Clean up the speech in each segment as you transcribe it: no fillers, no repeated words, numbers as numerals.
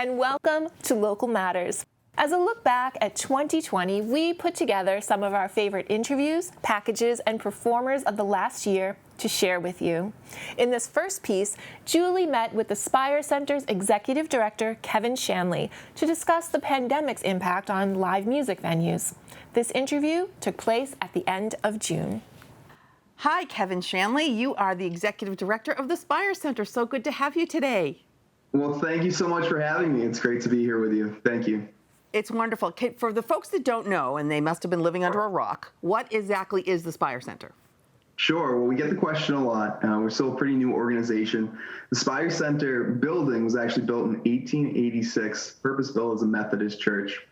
and welcome to Local Matters. As a look back at 2020, we put together some of our favorite interviews, packages, and performers of the last year to share with you. In this first piece, Julie met with the Spire Center's Executive Director, Keven Shanley, to discuss the pandemic's impact on live music venues. This interview took place at the end of June. Hi, Keven Shanley. You are the Executive Director of the Spire Center. So good to have you today. Well, thank you so much for having me. It's great to be here with you. Thank you. It's wonderful. For the folks that don't know, and they must have been living under a rock, what exactly is the Spire Center? Sure. Well, we get the question a lot. We're still a pretty new organization. The Spire Center building was actually built in 1886, purpose-built as a Methodist church.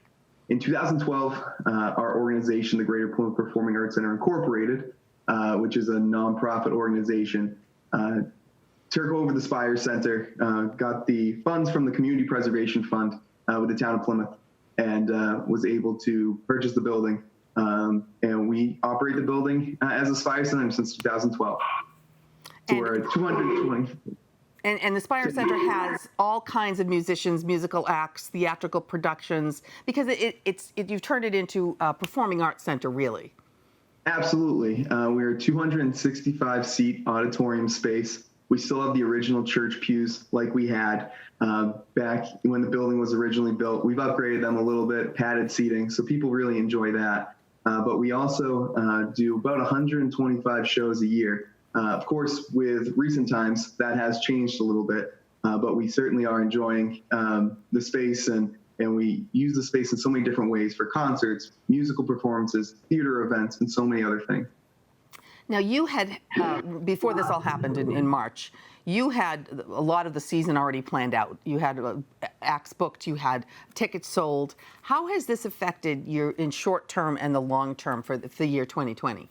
In 2012, our organization, the Greater Plymouth Performing Arts Center Incorporated, which is a nonprofit organization, took over the Spire Center, got the funds from the Community Preservation Fund with the town of Plymouth, and was able to purchase the building. And we operate the building as a Spire Center since 2012. So we're at 220. And the Spire Center has all kinds of musicians, musical acts, theatrical productions, because you've turned it into a performing arts center, really. Absolutely. We're a 265-seat auditorium space. We still have the original church pews like we had back when the building was originally built. We've upgraded them a little bit, padded seating, so people really enjoy that. But we also do about 125 shows a year. Of course, with recent times, that has changed a little bit, but we certainly are enjoying the space, and we use the space in so many different ways for concerts, musical performances, theater events, and so many other things. Now, you had, before this all happened in March, you had a lot of the season already planned out. You had acts booked, you had tickets sold. How has this affected your in short term and the long term for the year 2020?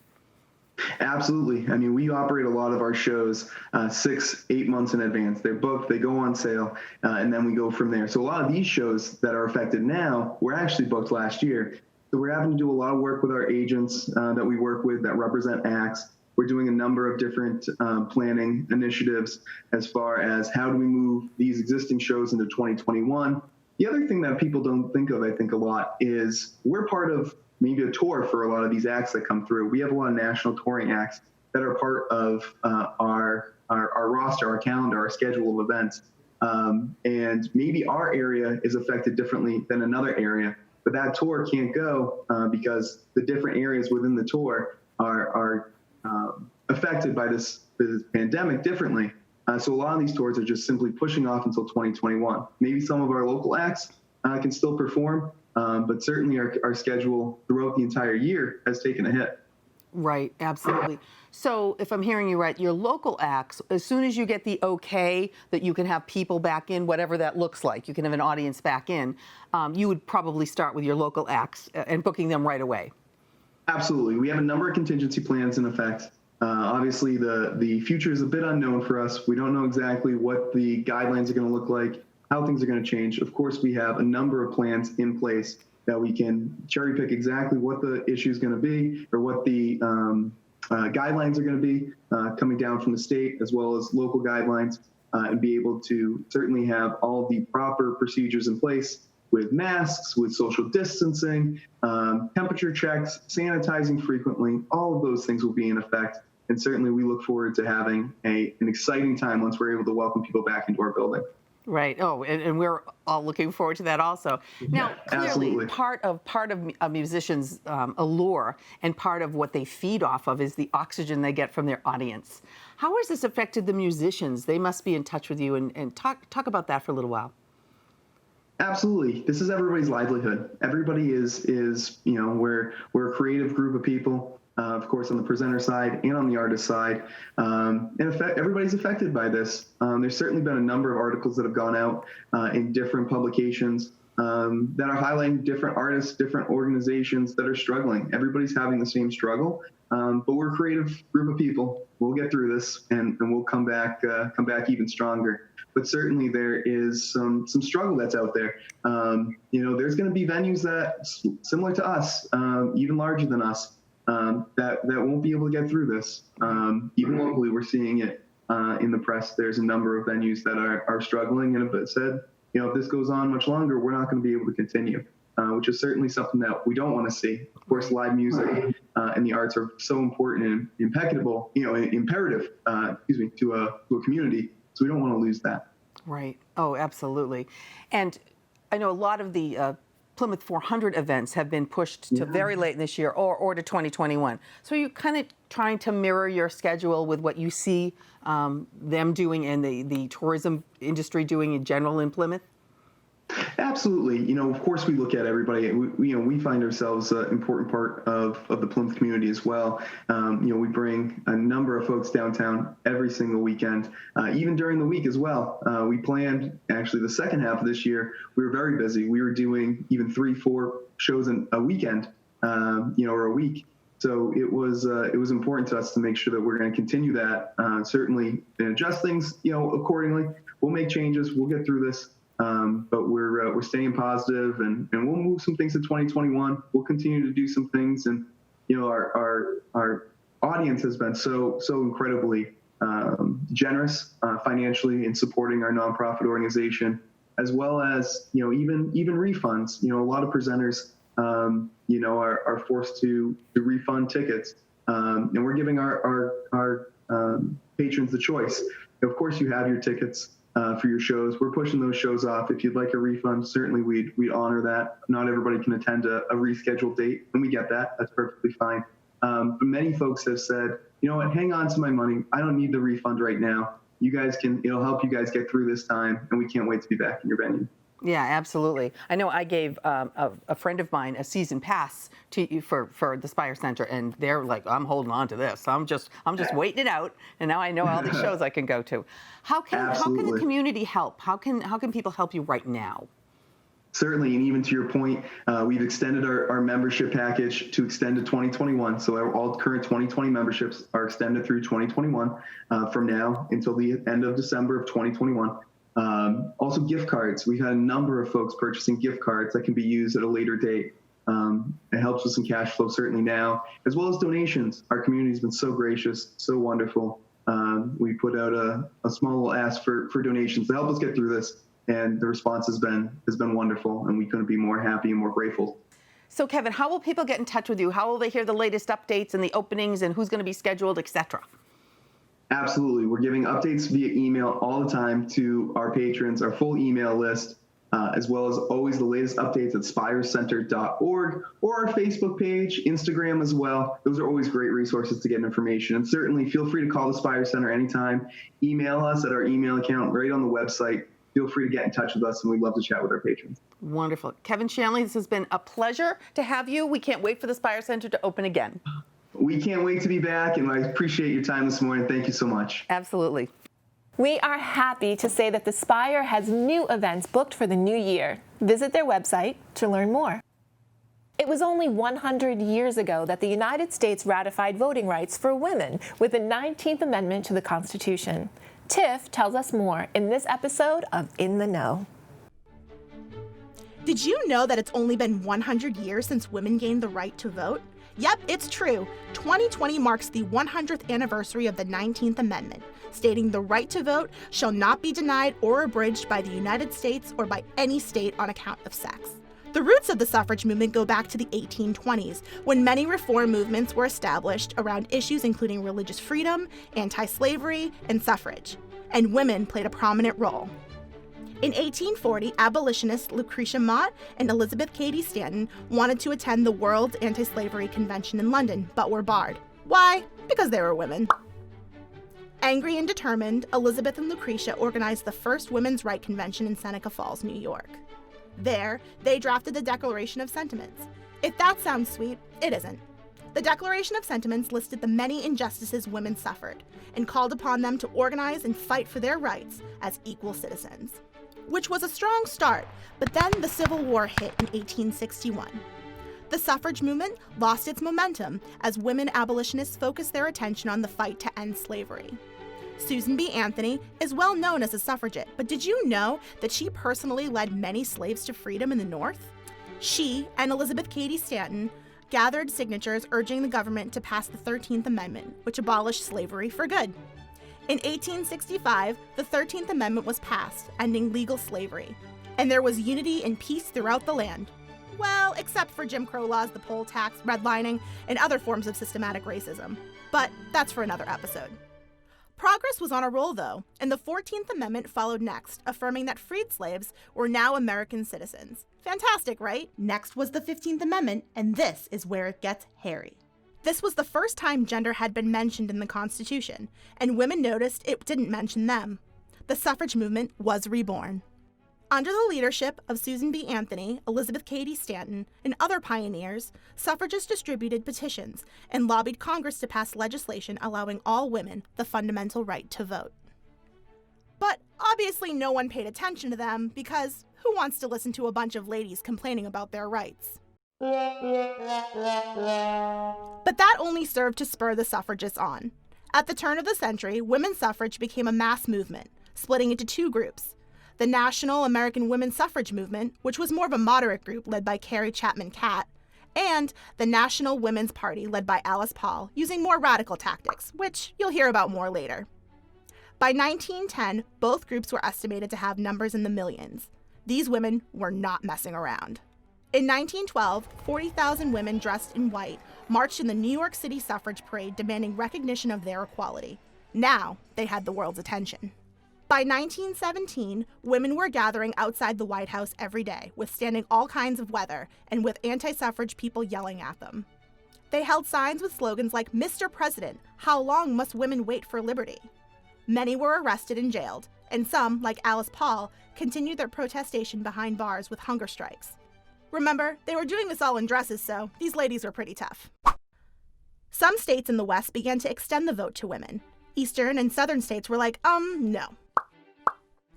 Absolutely. I mean, we operate a lot of our shows 6-8 months in advance. They're booked, they go on sale, and then we go from there. So a lot of these shows that are affected now were actually booked last year. So we're having to do a lot of work with our agents that we work with that represent acts. We're doing a number of different planning initiatives as far as how do we move these existing shows into 2021. The other thing that people don't think of, I think, a lot is we're part of maybe a tour for a lot of these acts that come through. We have a lot of national touring acts that are part of our roster, our calendar, our schedule of events. And maybe our area is affected differently than another area. But that tour can't go because the different areas within the tour are affected by this pandemic differently. So a lot of these tours are just simply pushing off until 2021. Maybe some of our local acts can still perform, but certainly our schedule throughout the entire year has taken a hit. Right, absolutely. So if I'm hearing you right, your local acts, as soon as you get the okay that you can have people back in, whatever that looks like, you can have an audience back in, you would probably start with your local acts and booking them right away. Absolutely. We have a number of contingency plans in effect. Obviously, the future is a bit unknown for us. We don't know exactly what the guidelines are going to look like, how things are going to change. Of course, we have a number of plans in place that we can cherry pick exactly what the issue is going to be or what the guidelines are going to be coming down from the state as well as local guidelines and be able to certainly have all the proper procedures in place with masks, with social distancing, temperature checks, sanitizing frequently. All of those things will be in effect. And certainly we look forward to having an exciting time once we're able to welcome people back into our building. Right. Oh, and we're all looking forward to that also. Now, clearly, absolutely. part of a musician's allure and part of what they feed off of is the oxygen they get from their audience. How has this affected the musicians? They must be in touch with you and talk about that for a little while. Absolutely. This is everybody's livelihood. Everybody is we're a creative group of people. Of course, on the presenter side and on the artist side. Everybody's affected by this. There's certainly been a number of articles that have gone out in different publications that are highlighting different artists, different organizations that are struggling. Everybody's having the same struggle, but we're a creative group of people. We'll get through this, and we'll come back even stronger. But certainly there is some struggle that's out there. There's going to be venues that similar to us, even larger than us, that won't be able to get through this. Even locally, we're seeing it in the press. There's a number of venues that are struggling and have said if this goes on much longer, we're not going to be able to continue, which is certainly something that we don't want to see. Of course, live music and the arts are so important and imperative, to a community. So we don't want to lose that. Right. Oh, absolutely. And I know a lot of the Plymouth 400 events have been pushed to very late this year or to 2021. So are you kind of trying to mirror your schedule with what you see them doing and the tourism industry doing in general in Plymouth? Absolutely. Of course, we look at everybody. We find ourselves an important part of the Plymouth community as well. We bring a number of folks downtown every single weekend, even during the week as well. We planned, actually, the second half of this year, we were very busy. We were doing even 3-4 shows in a weekend, or a week. So it was important to us to make sure that we're going to continue that, certainly, and adjust things, accordingly. We'll make changes. We'll get through this. But we're staying positive, and we'll move some things to 2021. We'll continue to do some things, and our audience has been so incredibly generous financially in supporting our nonprofit organization, as well as even refunds. A lot of presenters are forced to refund tickets, and we're giving our patrons the choice. Of course, you have your tickets for your shows. We're pushing those shows off. If you'd like a refund, certainly we'd honor that. Not everybody can attend a rescheduled date, and we get that. That's perfectly fine. But many folks have said, hang on to my money. I don't need the refund right now. It'll help you guys get through this time, and we can't wait to be back in your venue. Yeah, absolutely. I know I gave a friend of mine a season pass for the Spire Center, and they're like, I'm holding on to this. I'm just waiting it out, and now I know all these shows I can go to. How can the community help? How can people help you right now? Certainly, and even to your point, we've extended our membership package to extend to 2021. So all current 2020 memberships are extended through 2021 from now until the end of December of 2021. Also gift cards. We've had a number of folks purchasing gift cards that can be used at a later date. It helps with some cash flow certainly now, as well as donations. Our community has been so gracious, so wonderful. We put out a small ask for donations to help us get through this, and the response has been wonderful, and we couldn't be more happy and more grateful. So Kevin, how will people get in touch with you? How will they hear the latest updates and the openings and who's going to be scheduled, etc.? Absolutely. We're giving updates via email all the time to our patrons, our full email list, as well as always the latest updates at spirecenter.org or our Facebook page, Instagram as well. Those are always great resources to get information. And certainly feel free to call the Spire Center anytime. Email us at our email account right on the website. Feel free to get in touch with us, and we'd love to chat with our patrons. Wonderful. Keven Shanley, this has been a pleasure to have you. We can't wait for the Spire Center to open again. We can't wait to be back, and I appreciate your time this morning. Thank you so much. Absolutely. We are happy to say that the Spire has new events booked for the new year. Visit their website to learn more. It was only 100 years ago that the United States ratified voting rights for women with the 19th Amendment to the Constitution. Tiff tells us more in this episode of In the Know. Did you know that it's only been 100 years since women gained the right to vote? Yep, it's true. 2020 marks the 100th anniversary of the 19th Amendment, stating the right to vote shall not be denied or abridged by the United States or by any state on account of sex. The roots of the suffrage movement go back to the 1820s, when many reform movements were established around issues including religious freedom, anti-slavery, and suffrage, and women played a prominent role. In 1840, abolitionists Lucretia Mott and Elizabeth Cady Stanton wanted to attend the World Anti-Slavery Convention in London, but were barred. Why? Because they were women. Angry and determined, Elizabeth and Lucretia organized the first women's right convention in Seneca Falls, New York. There, they drafted the Declaration of Sentiments. If that sounds sweet, it isn't. The Declaration of Sentiments listed the many injustices women suffered and called upon them to organize and fight for their rights as equal citizens. Which was a strong start, but then the Civil War hit in 1861. The suffrage movement lost its momentum as women abolitionists focused their attention on the fight to end slavery. Susan B. Anthony is well known as a suffragette, but did you know that she personally led many slaves to freedom in the North? She and Elizabeth Cady Stanton gathered signatures urging the government to pass the 13th Amendment, which abolished slavery for good. In 1865, the 13th Amendment was passed, ending legal slavery. And there was unity and peace throughout the land. Well, except for Jim Crow laws, the poll tax, redlining, and other forms of systematic racism. But that's for another episode. Progress was on a roll, though, and the 14th Amendment followed next, affirming that freed slaves were now American citizens. Fantastic, right? Next was the 15th Amendment, and this is where it gets hairy. This was the first time gender had been mentioned in the Constitution, and women noticed it didn't mention them. The suffrage movement was reborn. Under the leadership of Susan B. Anthony, Elizabeth Cady Stanton, and other pioneers, suffragists distributed petitions and lobbied Congress to pass legislation allowing all women the fundamental right to vote. But obviously no one paid attention to them because who wants to listen to a bunch of ladies complaining about their rights? But that only served to spur the suffragists on. At the turn of the century, women's suffrage became a mass movement, splitting into two groups. The National American Women's Suffrage Movement, which was more of a moderate group led by Carrie Chapman Catt, and the National Women's Party led by Alice Paul, using more radical tactics, which you'll hear about more later. By 1910, both groups were estimated to have numbers in the millions. These women were not messing around. In 1912, 40,000 women dressed in white marched in the New York City suffrage parade demanding recognition of their equality. Now, they had the world's attention. By 1917, women were gathering outside the White House every day, withstanding all kinds of weather, and with anti-suffrage people yelling at them. They held signs with slogans like, "Mr. President, how long must women wait for liberty?" Many were arrested and jailed, and some, like Alice Paul, continued their protestation behind bars with hunger strikes. Remember, they were doing this all in dresses, so these ladies were pretty tough. Some states in the West began to extend the vote to women. Eastern and Southern states were like, no.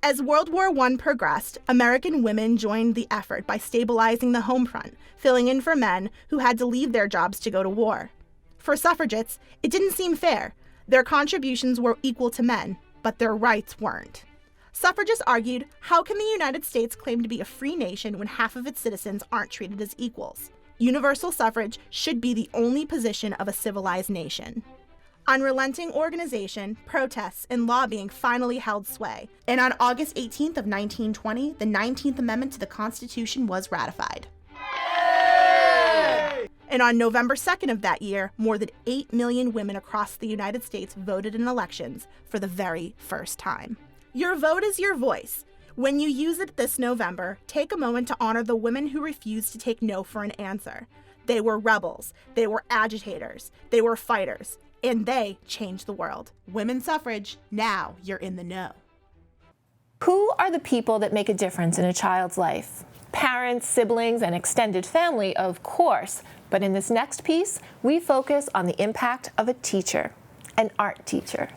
As World War I progressed, American women joined the effort by stabilizing the home front, filling in for men who had to leave their jobs to go to war. For suffragettes, it didn't seem fair. Their contributions were equal to men, but their rights weren't. Suffragists argued, how can the United States claim to be a free nation when half of its citizens aren't treated as equals? Universal suffrage should be the only position of a civilized nation. Unrelenting organization, protests, and lobbying finally held sway, and on August 18th of 1920, the 19th Amendment to the Constitution was ratified. Yay! And on November 2nd of that year, more than 8 million women across the United States voted in elections for the very first time. Your vote is your voice. When you use it this November, take a moment to honor the women who refused to take no for an answer. They were rebels, they were agitators, they were fighters. And they changed the world. Women's suffrage, now you're in the know. Who are the people that make a difference in a child's life? Parents, siblings, and extended family, of course. But in this next piece, we focus on the impact of a teacher, an art teacher.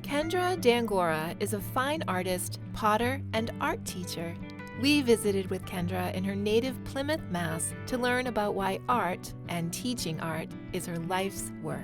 Kendra D'Angora is a fine artist, potter, and art teacher. We visited with Kendra in her native Plymouth, Mass. to learn about why art and teaching art is her life's work.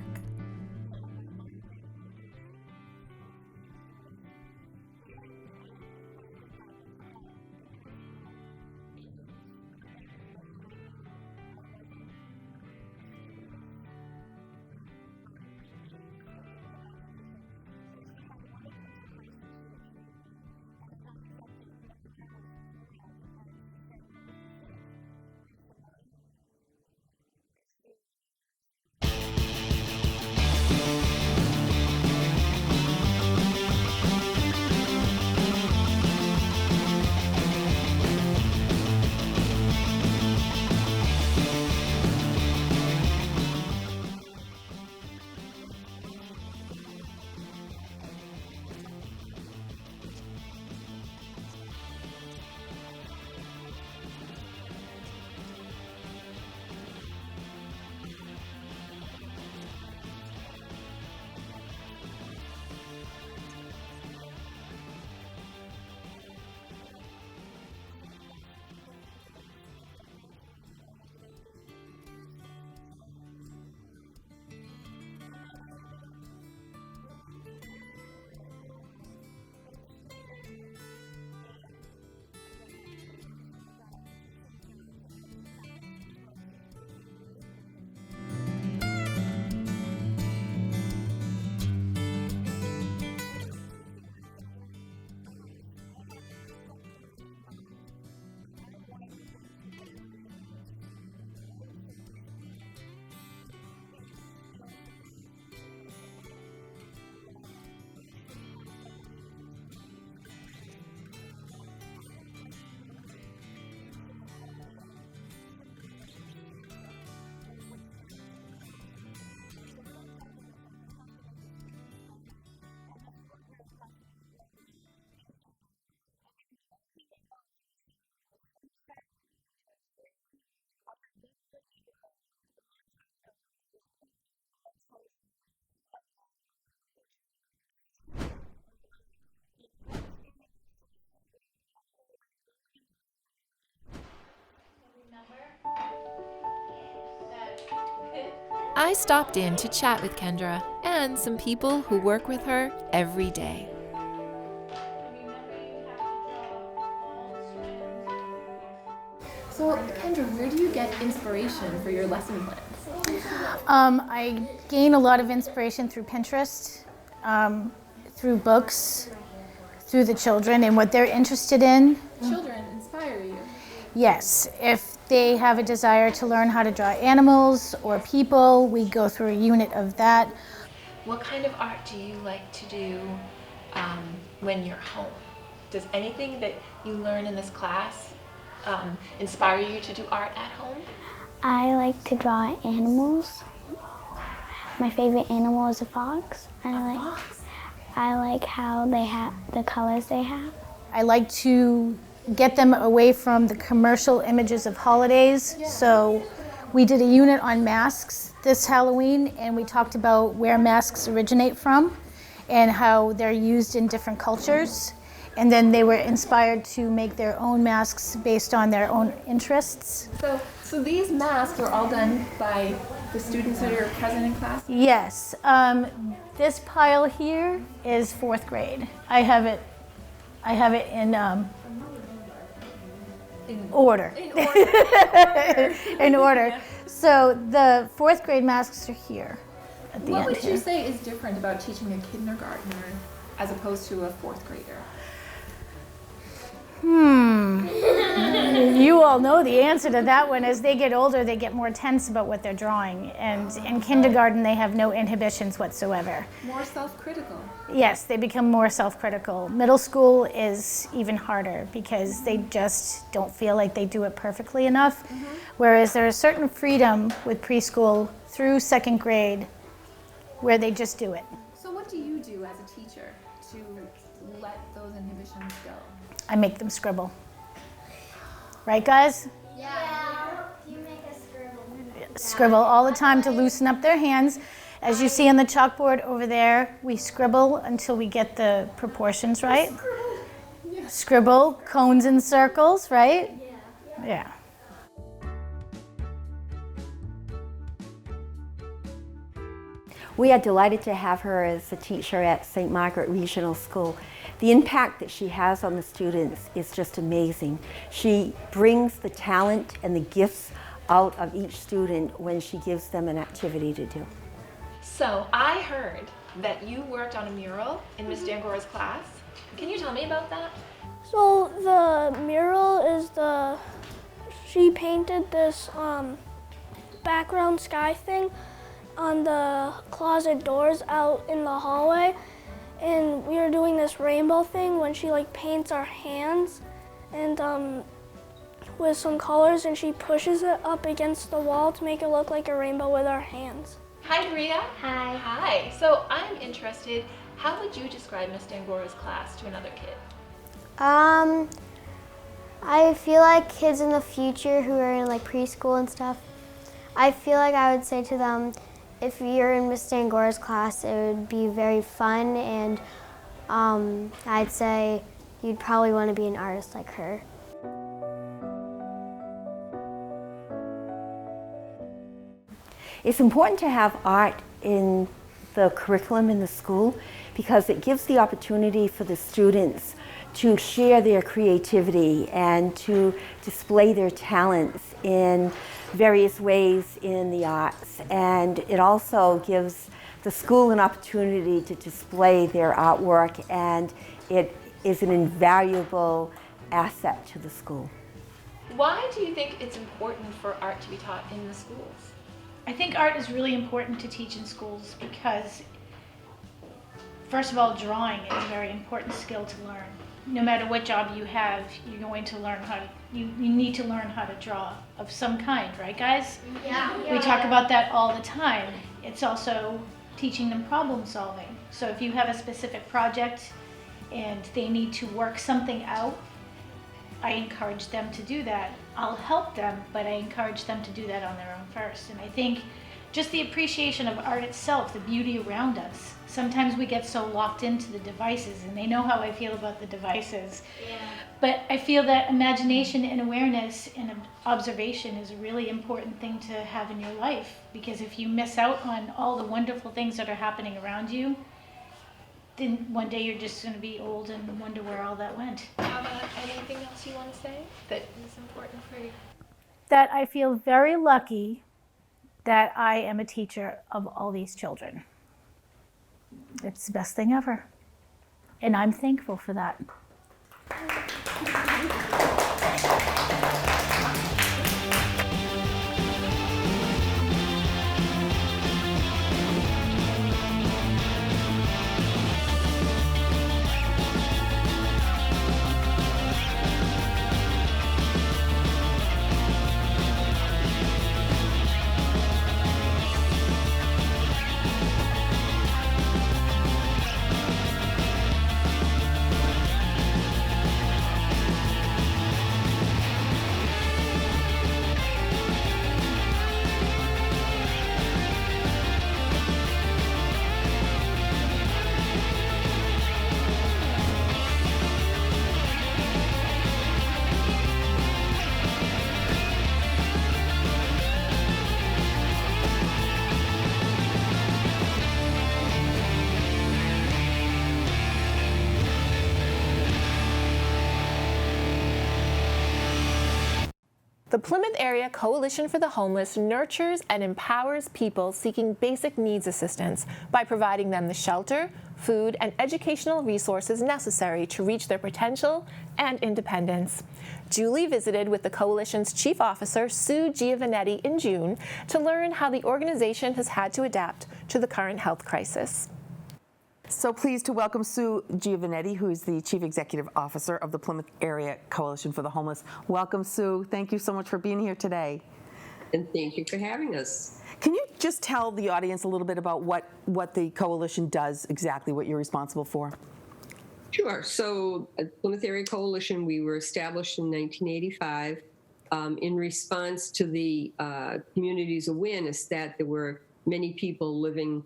I stopped in to chat with Kendra and some people who work with her every day. So, Kendra, where do you get inspiration for your lesson plans? I gain a lot of inspiration through Pinterest, through books, through the children and what they're interested in. Children inspire you. Yes, if they have a desire to learn how to draw animals or people, we go through a unit of that. What kind of art do you like to do when you're home? Does anything that you learn in this class inspire you to do art at home? I like to draw animals. My favorite animal is a fox. I like how they have the colors they have. I like to get them away from the commercial images of holidays. Yeah. So we did a unit on masks this Halloween, and we talked about where masks originate from and how they're used in different cultures. And then they were inspired to make their own masks based on their own interests. So these masks are all done by the students that are present in class? Yes. This pile here is 4th grade. I have it in order. In order. So the 4th grade masks are here at the end. What would you say is different about teaching a kindergartner as opposed to a 4th grader? You all know the answer to that one. As they get older, they get more tense about what they're drawing. And in kindergarten, they have no inhibitions whatsoever. More self-critical. Yes, they become more self-critical. Middle school is even harder because they just don't feel like they do it perfectly enough. Whereas there is certain freedom with preschool through 2nd grade where they just do it. So what do you do as a teacher to let those inhibitions go? I make them scribble. Right, guys? Yeah. You make us scribble. Scribble all the time to loosen up their hands. As you see on the chalkboard over there, we scribble until we get the proportions right. Scribble, cones and circles, right? Yeah. We are delighted to have her as a teacher at St. Margaret Regional School. The impact that she has on the students is just amazing. She brings the talent and the gifts out of each student when she gives them an activity to do. So I heard that you worked on a mural in Miss D'Angora's class. Can you tell me about that? So the mural is she painted this background sky thing on the closet doors out in the hallway. And we were doing this rainbow thing when she paints our hands and with some colors, and she pushes it up against the wall to make it look like a rainbow with our hands. Hi, Bria. Hi. Hi. So I'm interested, how would you describe Miss D'Angora's class to another kid? I feel like kids in the future who are in preschool and stuff, I feel like I would say to them, if you're in Miss D'Angora's class, it would be very fun, and I'd say you'd probably want to be an artist like her. It's important to have art in the curriculum in the school because it gives the opportunity for the students to share their creativity and to display their talents in various ways in the arts. And it also gives the school an opportunity to display their artwork, and it is an invaluable asset to the school. Why do you think it's important for art to be taught in the schools? I think art is really important to teach in schools because, first of all, drawing is a very important skill to learn. No matter what job you have, you're going to learn you need to learn how to draw of some kind, right guys? Yeah. We talk about that all the time. It's also teaching them problem solving. So if you have a specific project and they need to work something out, I encourage them to do that. I'll help them, but I encourage them to do that on their own first. And I think just the appreciation of art itself, the beauty around us. Sometimes we get so locked into the devices, and they know how I feel about the devices. Yeah. But I feel that imagination and awareness and observation is a really important thing to have in your life, because if you miss out on all the wonderful things that are happening around you, then one day you're just going to be old and wonder where all that went. How about anything else you want to say that is important for you? That I feel very lucky that I am a teacher of all these children. It's the best thing ever. And I'm thankful for that. The Plymouth Area Coalition for the Homeless nurtures and empowers people seeking basic needs assistance by providing them the shelter, food, and educational resources necessary to reach their potential and independence. Julie visited with the Coalition's Chief Officer, Sue Giovanetti, in June to learn how the organization has had to adapt to the current health crisis. So pleased to welcome Sue Giovanetti, who is the Chief Executive Officer of the Plymouth Area Coalition for the Homeless. Welcome, Sue. Thank you so much for being here today. And thank you for having us. Can you just tell the audience a little bit about what the coalition does, exactly what you're responsible for? Sure. So at Plymouth Area Coalition, we were established in 1985 in response to the community's awareness that there were many people living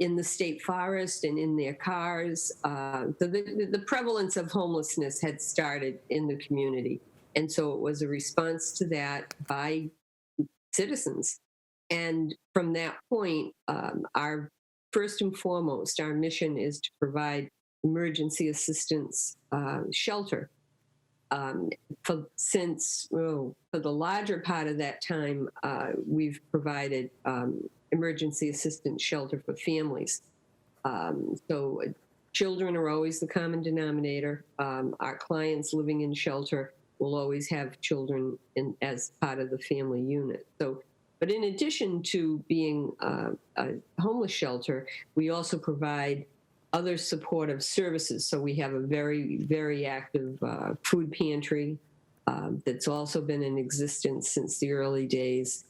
in the state forest and in their cars. The prevalence of homelessness had started in the community. And so it was a response to that by citizens. And from that point, our first and foremost, our mission is to provide emergency assistance shelter. For the larger part of that time, we've provided emergency assistance shelter for families. So children are always the common denominator. Our clients living in shelter will always have children as part of the family unit. So, but in addition to being a homeless shelter, we also provide other supportive services. So we have a very, very active food pantry that's also been in existence since the early days.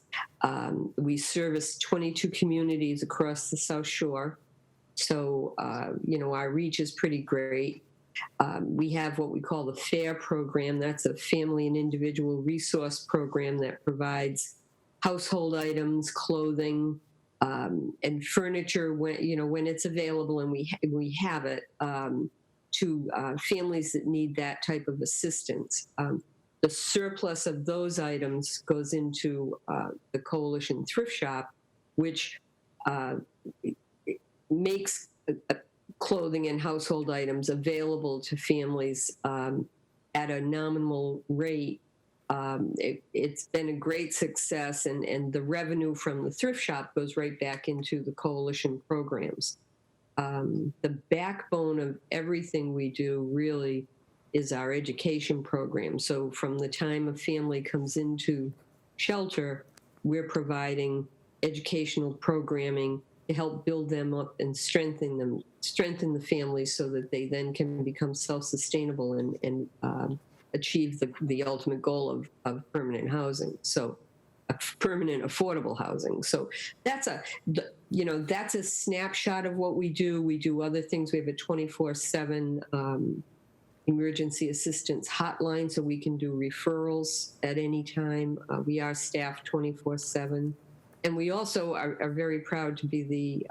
We service 22 communities across the South Shore. So, our reach is pretty great. We have what we call the FAIR program. That's a family and individual resource program that provides household items, clothing, and furniture when it's available and we have it to families that need that type of assistance. The surplus of those items goes into the Coalition Thrift Shop, which makes clothing and household items available to families at a nominal rate. It's been a great success, and the revenue from the thrift shop goes right back into the coalition programs. The backbone of everything we do really is our education program. So from the time a family comes into shelter, we're providing educational programming to help build them up and strengthen the families so that they then can become self-sustainable and achieve the ultimate goal of permanent housing. So permanent affordable housing. So that's a snapshot of what we do. We do other things. We have a 24/7 emergency assistance hotline, so we can do referrals at any time. We are staffed 24/7. And we also are very proud to be the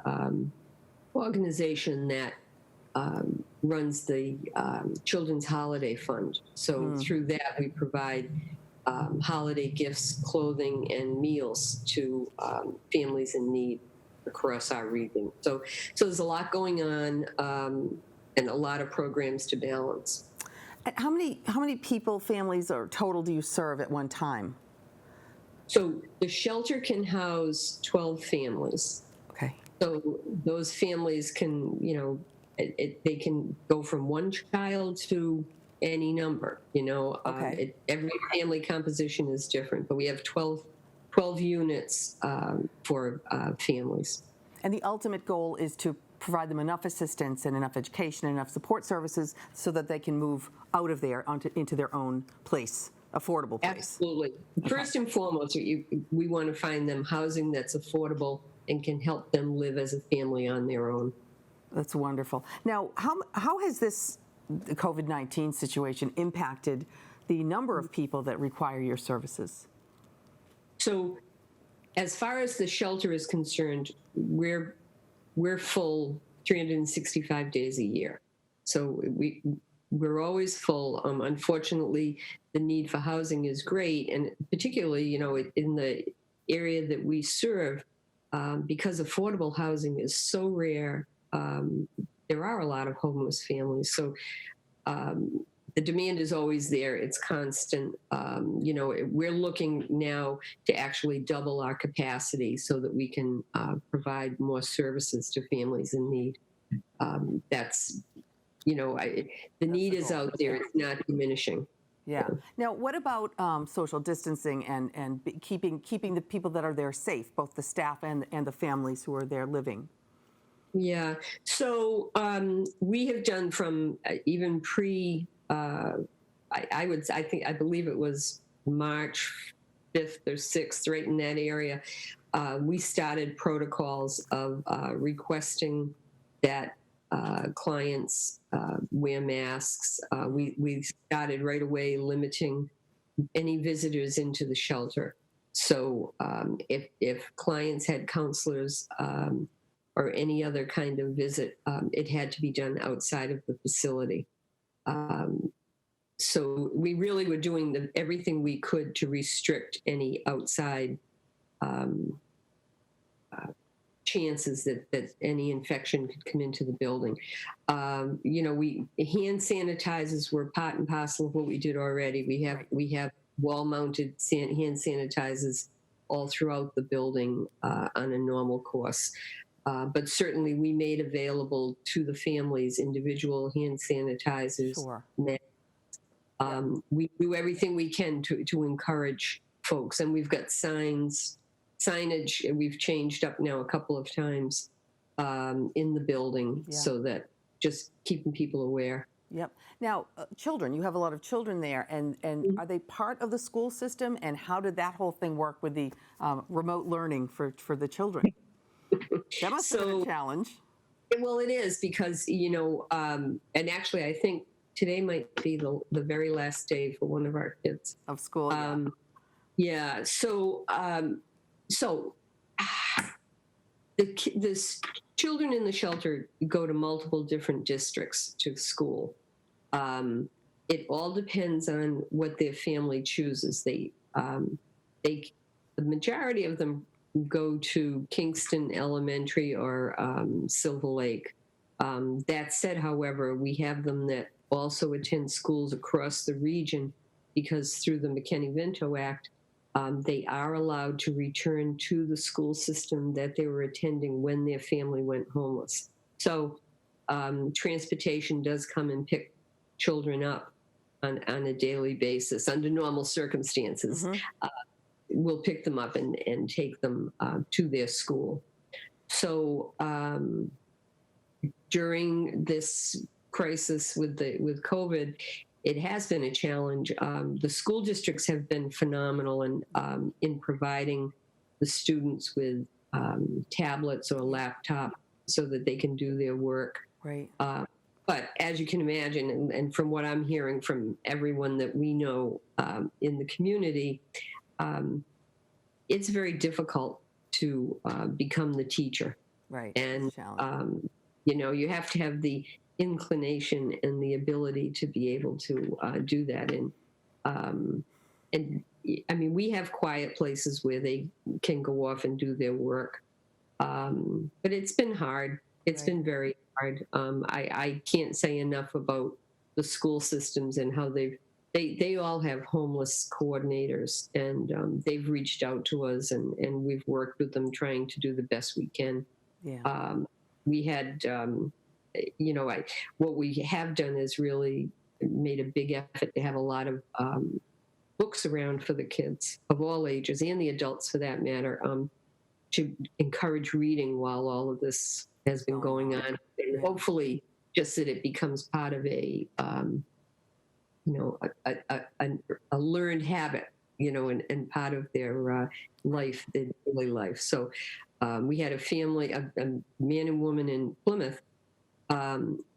organization that runs the Children's Holiday Fund. So through that, we provide holiday gifts, clothing, and meals to families in need across our region. So there's a lot going on and a lot of programs to balance. And how many people, families, or total do you serve at one time? So the shelter can house 12 families. Okay. So those families can, they can go from one child to any number, Okay. Every family composition is different, but we have 12 units for families. And the ultimate goal is to provide them enough assistance and enough education and enough support services so that they can move out of there into their own place, affordable place. Absolutely. First and foremost, we want to find them housing that's affordable and can help them live as a family on their own. That's wonderful. Now, how has this COVID-19 situation impacted the number of people that require your services? So, as far as the shelter is concerned, we're full 365 days a year. So we're always full. Unfortunately, the need for housing is great, and particularly, in the area that we serve, because affordable housing is so rare. There are a lot of homeless families. So the demand is always there. It's constant. We're looking now to actually double our capacity so that we can provide more services to families in need. The need is out there. It's not diminishing. Yeah. Now, what about social distancing and keeping the people that are there safe, both the staff and the families who are there living? Yeah. So we have done from even pre. I believe it was March 5th or 6th, right in that area. We started protocols of requesting that clients wear masks. We started right away limiting any visitors into the shelter. So if clients had counselors or any other kind of visit, it had to be done outside of the facility. So we really were doing everything we could to restrict any outside chances that any infection could come into the building. Hand sanitizers were part and parcel of what we did already. We have wall-mounted hand sanitizers all throughout the building on a normal course. But certainly we made available to the families individual hand sanitizers. Sure. We do everything we can to encourage folks, and we've got signage, and we've changed up now a couple of times in the building so that just keeping people aware. Yep. Now, children, you have a lot of children there, and are they part of the school system, and how did that whole thing work with the remote learning for the children? That must have been a challenge. Well, it is because, and actually I think today might be the very last day for one of our kids. Of school, yeah. So the children in the shelter go to multiple different districts to school. It all depends on what their family chooses. The majority of them go to Kingston Elementary or Silver Lake. That said, however, we have them that also attend schools across the region because through the McKinney-Vento Act, they are allowed to return to the school system that they were attending when their family went homeless. So transportation does come and pick children up on a daily basis under normal circumstances. We'll pick them up and take them to their school. So during this crisis with COVID, it has been a challenge. The school districts have been phenomenal in providing the students with tablets or a laptop so that they can do their work. Right. But as you can imagine, and from what I'm hearing from everyone that we know in the community, it's very difficult to become the teacher. Right. And, you have to have the inclination and the ability to be able to do that. And I mean, we have quiet places where they can go off and do their work. But it's been hard. It's been very hard. I can't say enough about the school systems and how they all have homeless coordinators, and they've reached out to us, and we've worked with them trying to do the best we can. Yeah. We had, what we have done is really made a big effort to have a lot of books around for the kids of all ages and the adults for that matter, to encourage reading while all of this has been going on. And hopefully just that it becomes part of a learned habit, and part of their life, their daily life. So we had a family, a man and woman in Plymouth,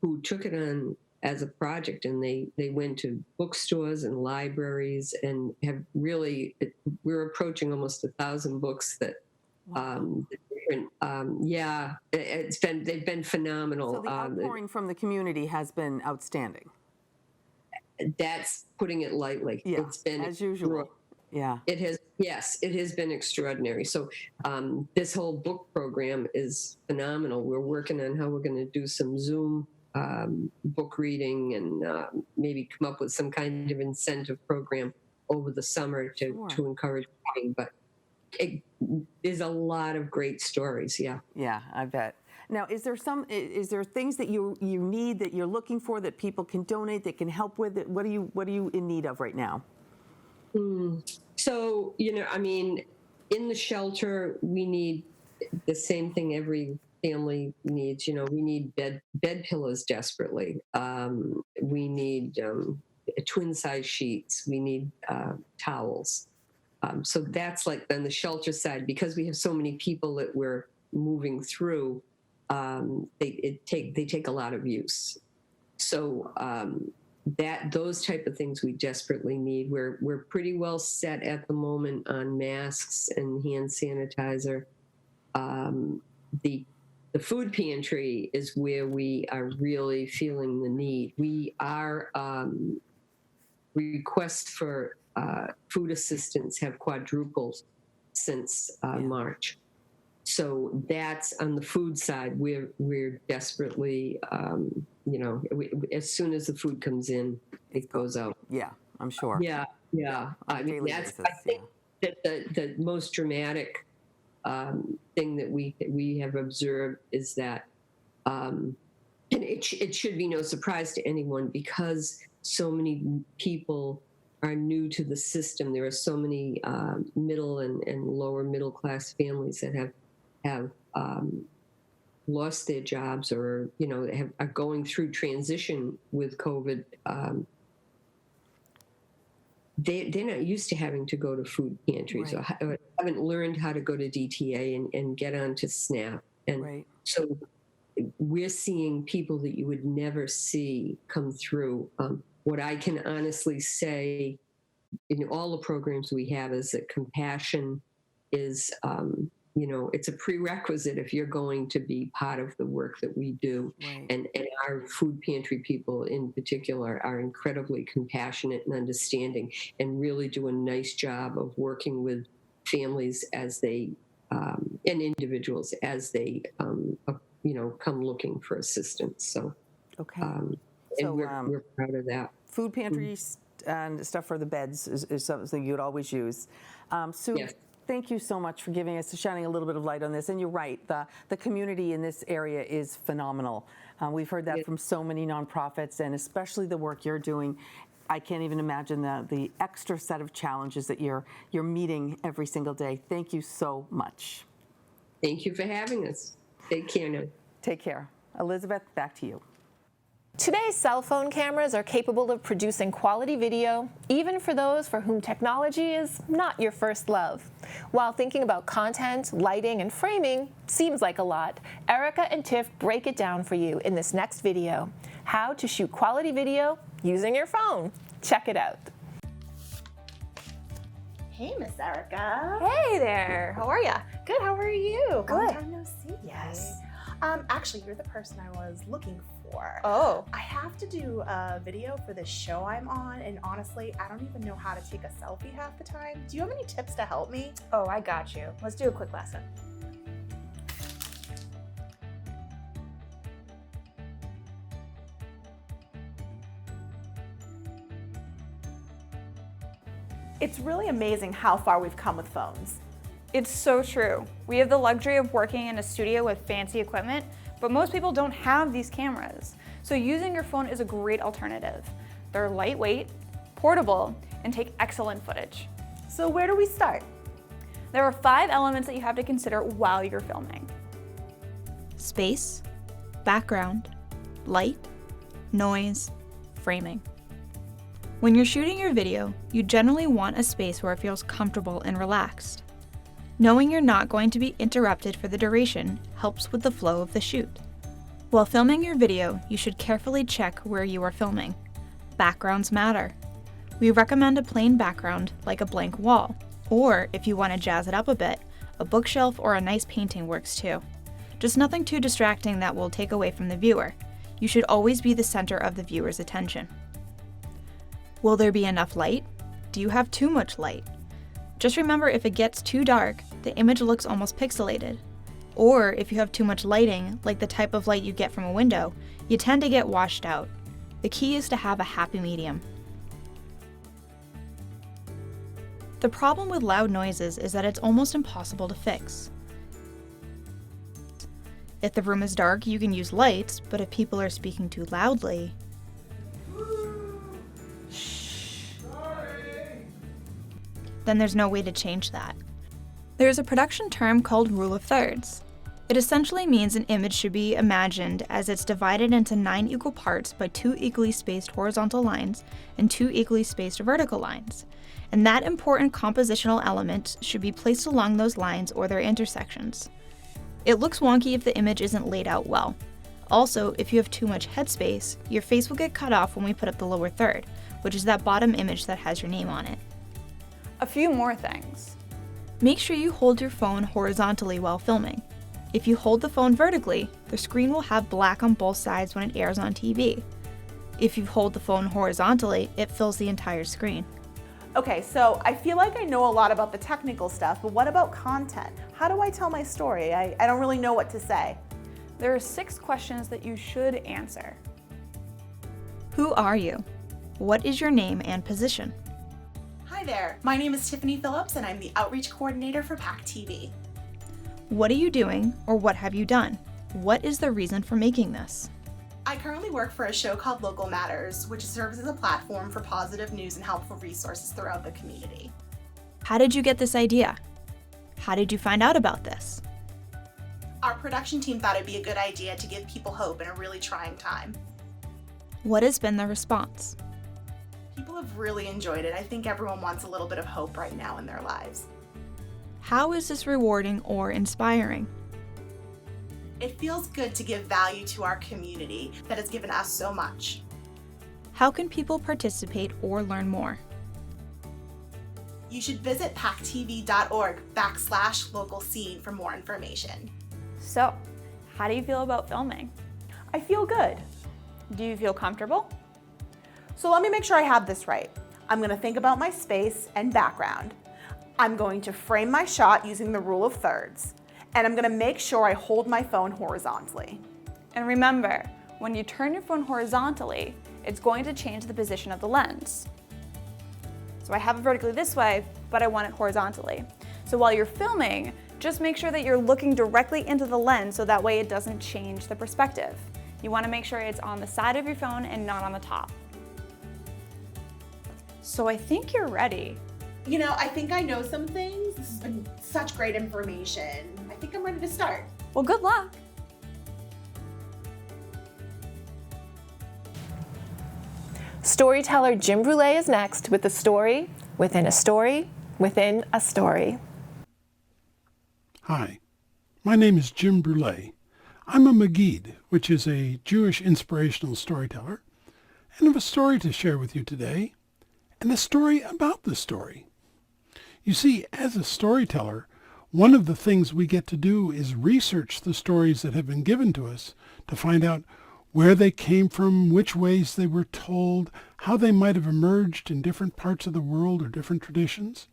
who took it on as a project, and they went to bookstores and libraries and have really, we're approaching almost 1,000 books that, they've been phenomenal. So the outpouring from the community has been outstanding. That's putting it lightly. Yeah, it's been as usual. Yeah. It has been extraordinary. So this whole book program is phenomenal. We're working on how we're going to do some Zoom book reading and maybe come up with some kind of incentive program over the summer to encourage reading. But there's a lot of great stories. Yeah. Yeah, I bet. Now, is there things that you need, that you're looking for, that people can donate, that can help with it? What are you in need of right now? So, I mean, in the shelter, we need the same thing every family needs. We need bed pillows desperately. We need twin size sheets. We need towels. So that's like on the shelter side, because we have so many people that we're moving through. They take a lot of use. So those type of things we desperately need. We're pretty well set at the moment on masks and hand sanitizer. The food pantry is where we are really feeling the need. Our requests for food assistance have quadrupled since March. So that's on the food side. We're desperately, as soon as the food comes in, it goes out. Yeah, I'm sure. Yeah. I mean, I think that the most dramatic thing that we have observed is that, and it should be no surprise to anyone, because so many people are new to the system. There are so many middle and lower middle class families that have lost their jobs, or are going through transition with COVID. They're not used to having to go to food pantries, or haven't learned how to go to DTA and get onto SNAP. And so we're seeing people that you would never see come through. What I can honestly say in all the programs we have is that compassion is, it's a prerequisite if you're going to be part of the work that we do. And our food pantry people in particular are incredibly compassionate and understanding, and really do a nice job of working with families as they, and individuals as they, come looking for assistance. So, and we're proud of that. Food pantries and stuff for the beds is something you'd always use. Sue, Yes. Thank you so much for shining a little bit of light on this. And you're right, the community in this area is phenomenal. We've heard that from so many nonprofits, and especially the work you're doing. I can't even imagine the extra set of challenges that you're meeting every single day. Thank you so much. Thank you for having us. Take care now. Take care. Elizabeth, back to you. Today's cell phone cameras are capable of producing quality video, even for those for whom technology is not your first love. While thinking about content, lighting, and framing seems like a lot, Erica and Tiff break it down for you in this next video: how to shoot quality video using your phone. Check it out. Hey, Miss Erica. Hey there, how are ya? Good, how are you? Good. Long time no see. Yes. Actually, you're the person I was looking for. Oh. I have to do a video for this show I'm on, and honestly, I don't even know how to take a selfie half the time. Do you have any tips to help me? Oh, I got you. Let's do a quick lesson. It's really amazing how far we've come with phones. It's so true. We have the luxury of working in a studio with fancy equipment, but most people don't have these cameras. So using your phone is a great alternative. They're lightweight, portable, and take excellent footage. So where do we start? There are 5 elements that you have to consider while you're filming. Space, background, light, noise, framing. When you're shooting your video, you generally want a space where it feels comfortable and relaxed. Knowing you're not going to be interrupted for the duration helps with the flow of the shoot. While filming your video, you should carefully check where you are filming. Backgrounds matter. We recommend a plain background like a blank wall, or if you want to jazz it up a bit, a bookshelf or a nice painting works too. Just nothing too distracting that will take away from the viewer. You should always be the center of the viewer's attention. Will there be enough light? Do you have too much light? Just remember, if it gets too dark, the image looks almost pixelated. Or if you have too much lighting, like the type of light you get from a window, you tend to get washed out. The key is to have a happy medium. The problem with loud noises is that it's almost impossible to fix. If the room is dark, you can use lights, but if people are speaking too loudly, then there's no way to change that. There's a production term called rule of thirds. It essentially means an image should be imagined as it's divided into 9 equal parts by 2 equally spaced horizontal lines and 2 equally spaced vertical lines. And that important compositional element should be placed along those lines or their intersections. It looks wonky if the image isn't laid out well. Also, if you have too much headspace, your face will get cut off when we put up the lower third, which is that bottom image that has your name on it. A few more things. Make sure you hold your phone horizontally while filming. If you hold the phone vertically, the screen will have black on both sides when it airs on TV. If you hold the phone horizontally, it fills the entire screen. Okay, so I feel like I know a lot about the technical stuff, but what about content? How do I tell my story? I don't really know what to say. There are 6 questions that you should answer. Who are you? What is your name and position? Hi there, my name is Tiffany Phillips and I'm the Outreach Coordinator for PAC TV. What are you doing, or what have you done? What is the reason for making this? I currently work for a show called Local Matters, which serves as a platform for positive news and helpful resources throughout the community. How did you get this idea? How did you find out about this? Our production team thought it'd be a good idea to give people hope in a really trying time. What has been the response? People have really enjoyed it. I think everyone wants a little bit of hope right now in their lives. How is this rewarding or inspiring? It feels good to give value to our community that has given us so much. How can people participate or learn more? You should visit pactv.org/local scene for more information. So, how do you feel about filming? I feel good. Do you feel comfortable? So let me make sure I have this right. I'm going to think about my space and background. I'm going to frame my shot using the rule of thirds. And I'm going to make sure I hold my phone horizontally. And remember, when you turn your phone horizontally, it's going to change the position of the lens. So I have it vertically this way, but I want it horizontally. So while you're filming, just make sure that you're looking directly into the lens so that way it doesn't change the perspective. You want to make sure it's on the side of your phone and not on the top. So I think you're ready. You know, I think I know some things. This has been such great information. I think I'm ready to start. Well, good luck. Storyteller Jim Brule is next with a story within a story within a story. Hi, my name is Jim Brule. I'm a Maggid, which is a Jewish inspirational storyteller, and I have a story to share with you today, and a story about the story. You see, as a storyteller, one of the things we get to do is research the stories that have been given to us to find out where they came from, which ways they were told, how they might have emerged in different parts of the world or different traditions.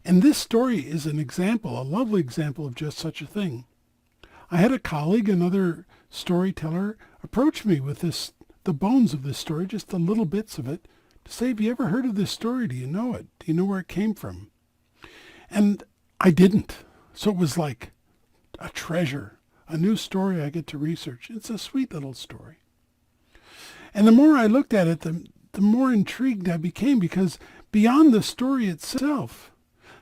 And this story is an example, a lovely example of just such a thing. I had a colleague, another storyteller, approach me with the bones of this story, just the little bits of it, to say, have you ever heard of this story? Do you know it? Do you know where it came from? And I didn't. So it was like a treasure, a new story I get to research. It's a sweet little story. And the more I looked at it, the more intrigued I became, because beyond the story itself,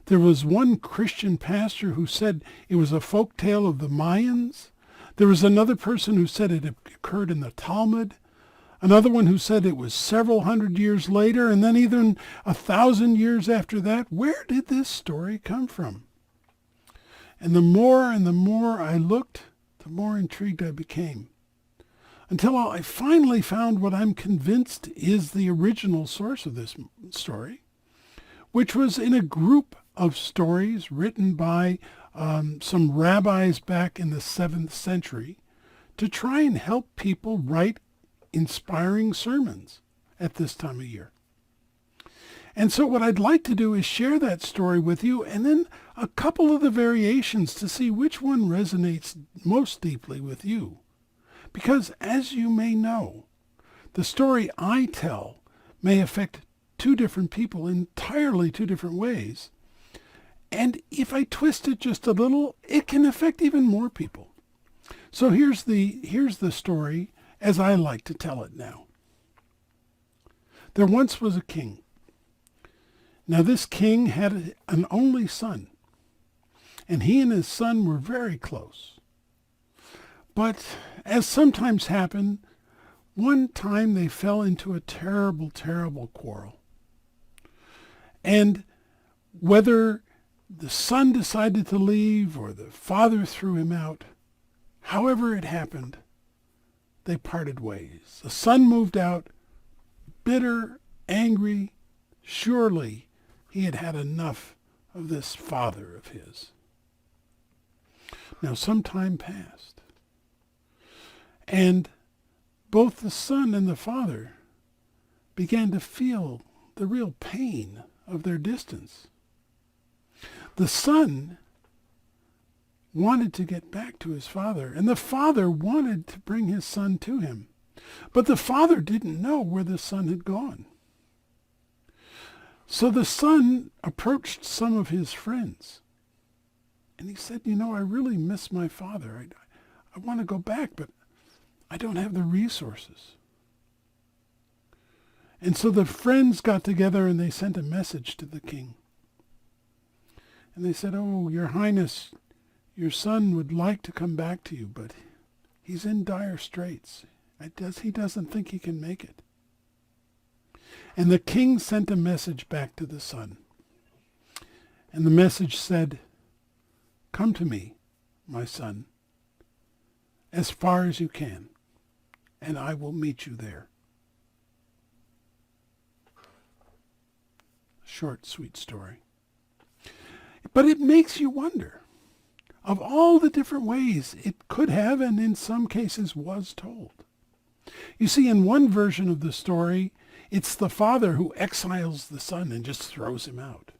there was one Christian pastor who said it was a folk tale of the Mayans. There was another person who said it occurred in the Talmud. Another one who said it was several hundred years later, and then even 1,000 years after that. Where did this story come from? And the more I looked, the more intrigued I became, until I finally found what I'm convinced is the original source of this story, which was in a group of stories written by some rabbis back in the 7th century to try and help people write inspiring sermons at this time of year. And so what I'd like to do is share that story with you, and then a couple of the variations to see which one resonates most deeply with you. Because as you may know, the story I tell may affect two different people in entirely two different ways. And if I twist it just a little, it can affect even more people. So here's the story as I like to tell it now. There once was a king. Now this king had an only son, and he and his son were very close. But as sometimes happened, one time they fell into a terrible, terrible quarrel. And whether the son decided to leave or the father threw him out, however it happened, they parted ways. The son moved out, bitter, angry. Surely he had had enough of this father of his. Now some time passed, and both the son and the father began to feel the real pain of their distance. The son wanted to get back to his father, and the father wanted to bring his son to him. But the father didn't know where the son had gone. So the son approached some of his friends, and he said, I really miss my father. I want to go back, but I don't have the resources. And so the friends got together and they sent a message to the king. And they said, "Oh, Your Highness, your son would like to come back to you, but he's in dire straits. He doesn't think he can make it." And the king sent a message back to the son. And the message said, "Come to me, my son, as far as you can, and I will meet you there." Short, sweet story. But it makes you wonder, of all the different ways it could have, and in some cases was told. You see, in one version of the story, it's the father who exiles the son and just throws him out,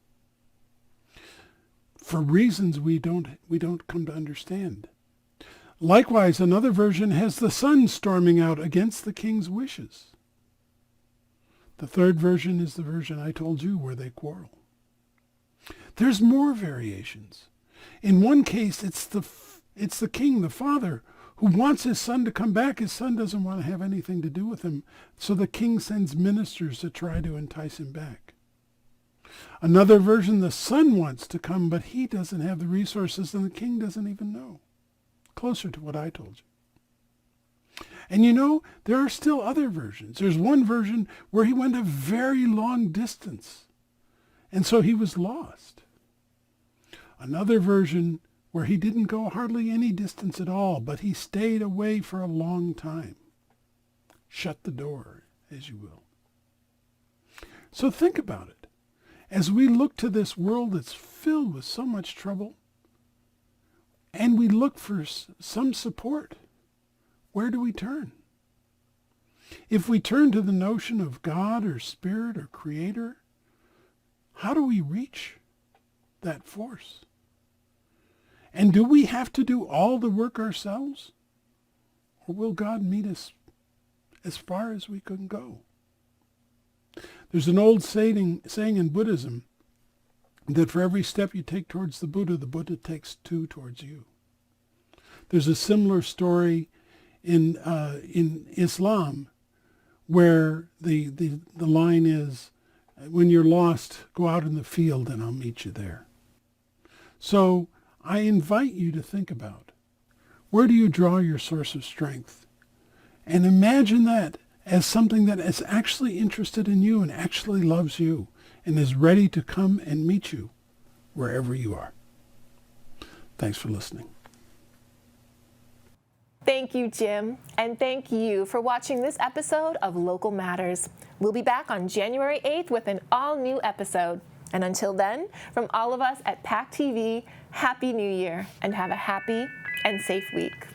for reasons we don't come to understand. Likewise, another version has the son storming out against the king's wishes. The third version is the version I told you, where they quarrel. There's more variations. In one case, it's the king, the father, who wants his son to come back. His son doesn't want to have anything to do with him, so the king sends ministers to try to entice him back. Another version, the son wants to come, but he doesn't have the resources, and the king doesn't even know. Closer to what I told you. And there are still other versions. There's one version where he went a very long distance, and so he was lost. Another version where he didn't go hardly any distance at all, but he stayed away for a long time. Shut the door, as you will. So think about it. As we look to this world that's filled with so much trouble, and we look for some support, where do we turn? If we turn to the notion of God or Spirit or Creator, how do we reach that force? And do we have to do all the work ourselves? Or will God meet us as far as we can go? There's an old saying in Buddhism that for every step you take towards the Buddha takes 2 towards you. There's a similar story in Islam where the line is, when you're lost, go out in the field and I'll meet you there. So I invite you to think about, where do you draw your source of strength? And imagine that as something that is actually interested in you and actually loves you and is ready to come and meet you wherever you are. Thanks for listening. Thank you, Jim, and thank you for watching this episode of Local Matters. We'll be back on January 8th with an all-new episode. And until then, from all of us at PAC TV, Happy New Year, and have a happy and safe week.